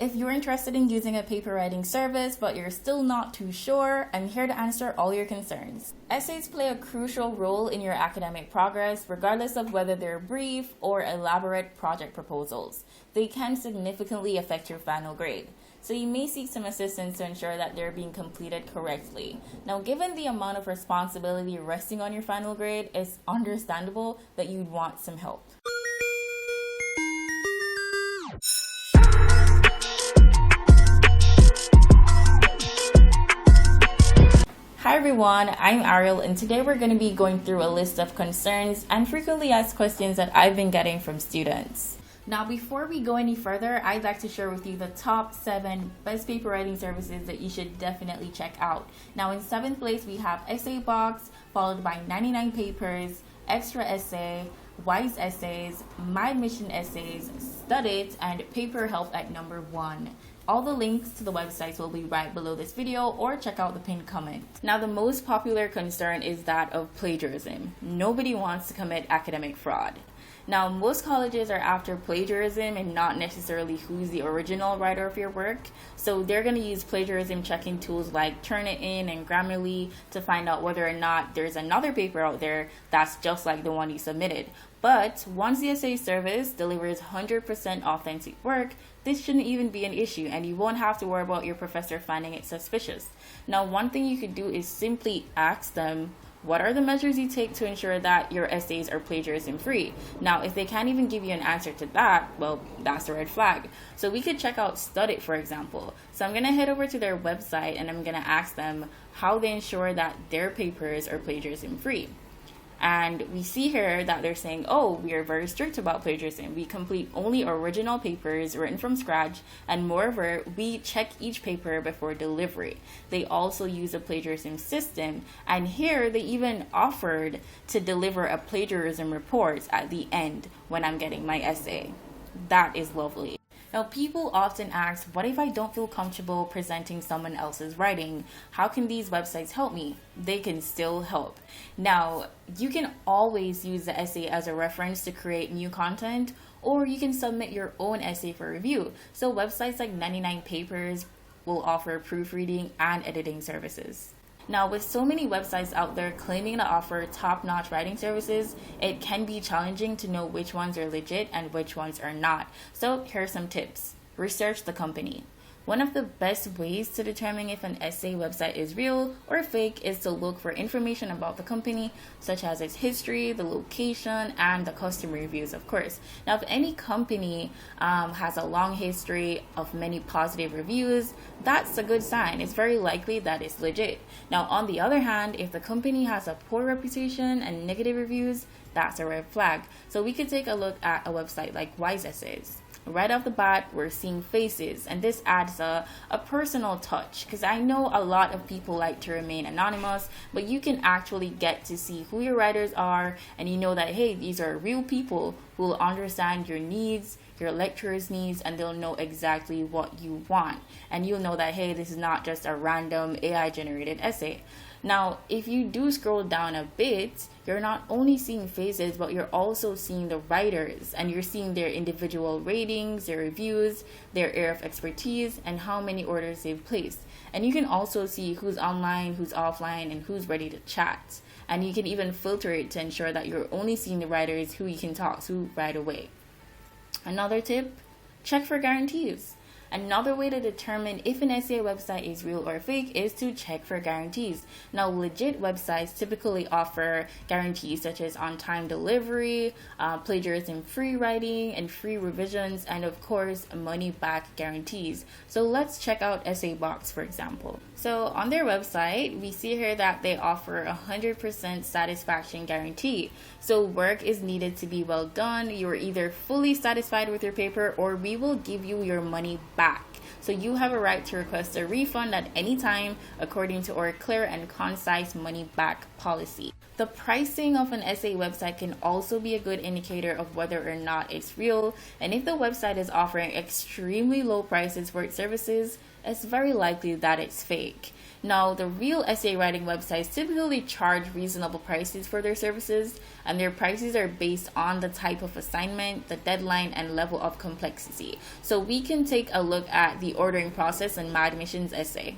If you're interested in using a paper writing service but you're still not too sure, I'm here to answer all your concerns. Essays play a crucial role in your academic progress, regardless of whether they're brief or elaborate project proposals. They can significantly affect your final grade. So you may seek some assistance to ensure that they're being completed correctly. Now, given the amount of responsibility resting on your final grade, it's understandable that you'd want some help. Hi everyone, I'm Ariel, and today we're going to be going through a list of concerns and frequently asked questions that I've been getting from students. Now, before we go any further, I'd like to share with you the top 7 best paper writing services that you should definitely check out. Now, in 7th place, we have EssayBox, followed by 99 Papers, Extra Essay, Wise Essays, My Admission Essays, Studit, and Paper Help at number 1. All the links to the websites will be right below this video, or check out the pinned comment. Now, the most popular concern is that of plagiarism. Nobody wants to commit academic fraud. Now, most colleges are after plagiarism and not necessarily who's the original writer of your work. So they're going to use plagiarism checking tools like Turnitin and Grammarly to find out whether or not there's another paper out there that's just like the one you submitted. But once the essay service delivers 100% authentic work, this shouldn't even be an issue, and you won't have to worry about your professor finding it suspicious. Now, one thing you could do is simply ask them, what are the measures you take to ensure that your essays are plagiarism free? Now, if they can't even give you an answer to that, well, that's a red flag. So we could check out Studit, for example. So I'm going to head over to their website and I'm going to ask them how they ensure that their papers are plagiarism free. And we see here that they're saying, oh, we are very strict about plagiarism. We complete only original papers written from scratch, and moreover, we check each paper before delivery. They also use a plagiarism system, and here they even offered to deliver a plagiarism report at the end when I'm getting my essay. That is lovely. Now, people often ask, what if I don't feel comfortable presenting someone else's writing? How can these websites help me? They can still help. Now, you can always use the essay as a reference to create new content, or you can submit your own essay for review. So websites like 99 Papers will offer proofreading and editing services. Now, with so many websites out there claiming to offer top-notch writing services, it can be challenging to know which ones are legit and which ones are not. So here are some tips. Research the company. One of the best ways to determine if an essay website is real or fake is to look for information about the company, such as its history, the location, and the customer reviews, of course. Now, if any company has a long history of many positive reviews, that's a good sign. It's very likely that it's legit. Now, on the other hand, if the company has a poor reputation and negative reviews, that's a red flag. So we could take a look at a website like Wise Essays. Right off the bat, we're seeing faces, and this adds a personal touch, because I know a lot of people like to remain anonymous, but you can actually get to see who your writers are, and you know that, hey, these are real people who will understand your needs, your lecturer's needs, and they'll know exactly what you want. And you'll know that, hey, this is not just a random AI generated essay. Now, if you do scroll down a bit, you're not only seeing faces, but you're also seeing the writers, and you're seeing their individual ratings, their reviews, their area of expertise, and how many orders they've placed. And you can also see who's online, who's offline, and who's ready to chat. And you can even filter it to ensure that you're only seeing the writers who you can talk to right away. Another tip, check for guarantees. Another way to determine if an essay website is real or fake is to check for guarantees. Now, legit websites typically offer guarantees such as on-time delivery, plagiarism-free writing, and free revisions, and of course, money-back guarantees. So let's check out EssayBox, for example. So on their website, we see here that they offer 100% satisfaction guarantee. So work is needed to be well done. You're either fully satisfied with your paper, or we will give you your money back. So you have a right to request a refund at any time according to our clear and concise money back policy. The pricing of an essay website can also be a good indicator of whether or not it's real, and if the website is offering extremely low prices for its services, it's very likely that it's fake. Now, the real essay writing websites typically charge reasonable prices for their services, and their prices are based on the type of assignment, the deadline, and level of complexity. So we can take a look at the ordering process in MadMission's essay.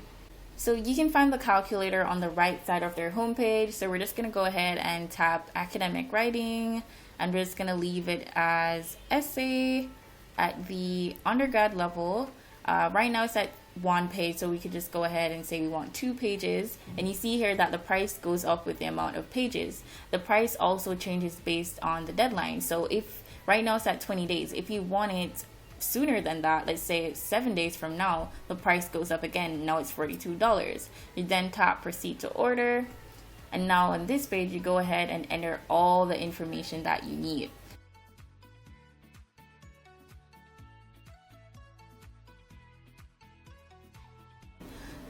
So you can find the calculator on the right side of their homepage. So we're just going to go ahead and tap academic writing, and we're just going to leave it as essay at the undergrad level. Right now it's at 1 page, so we could just go ahead and say we want 2 pages, and you see here that the price goes up with the amount of pages. The price also changes based on the deadline. So if right now it's at 20 days, if you want it sooner than that, let's say it's 7 days from now, the price goes up again. Now it's $42. You then tap proceed to order, and now on this page you go ahead and enter all the information that you need.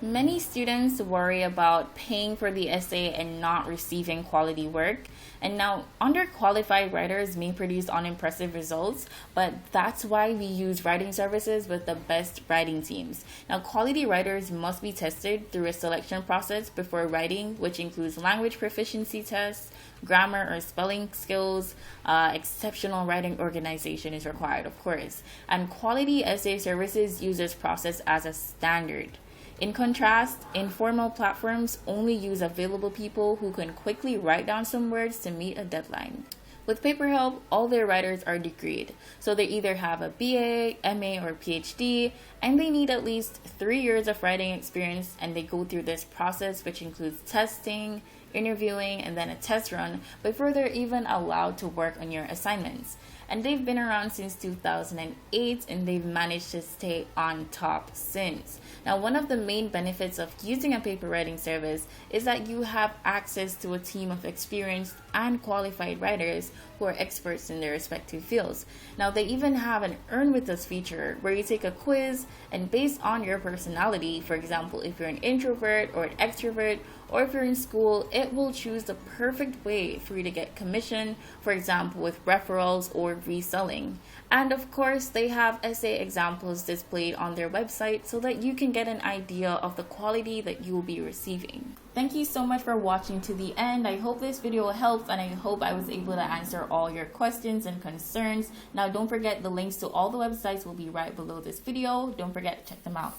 Many students worry about paying for the essay and not receiving quality work. And now, underqualified writers may produce unimpressive results, but that's why we use writing services with the best writing teams. Now, quality writers must be tested through a selection process before writing, which includes language proficiency tests, grammar or spelling skills. Exceptional writing organization is required, of course. And quality essay services use this process as a standard. In contrast, informal platforms only use available people who can quickly write down some words to meet a deadline. With PaperHelp, all their writers are degreed, so they either have a BA, MA, or PhD, and they need at least 3 years of writing experience, and they go through this process, which includes testing, interviewing, and then a test run before they're even allowed to work on your assignments. And they've been around since 2008, and they've managed to stay on top since. Now, one of the main benefits of using a paper writing service is that you have access to a team of experienced and qualified writers who are experts in their respective fields. Now, they even have an Earn With Us feature where you take a quiz, and based on your personality, for example, if you're an introvert or an extrovert, or if you're in school, it will choose the perfect way for you to get commission, for example, with referrals or reselling. And of course, they have essay examples displayed on their website so that you can get an idea of the quality that you will be receiving. Thank you so much for watching to the end. I hope this video helped, and I hope I was able to answer all your questions and concerns. Now, don't forget the links to all the websites will be right below this video. Don't forget to check them out.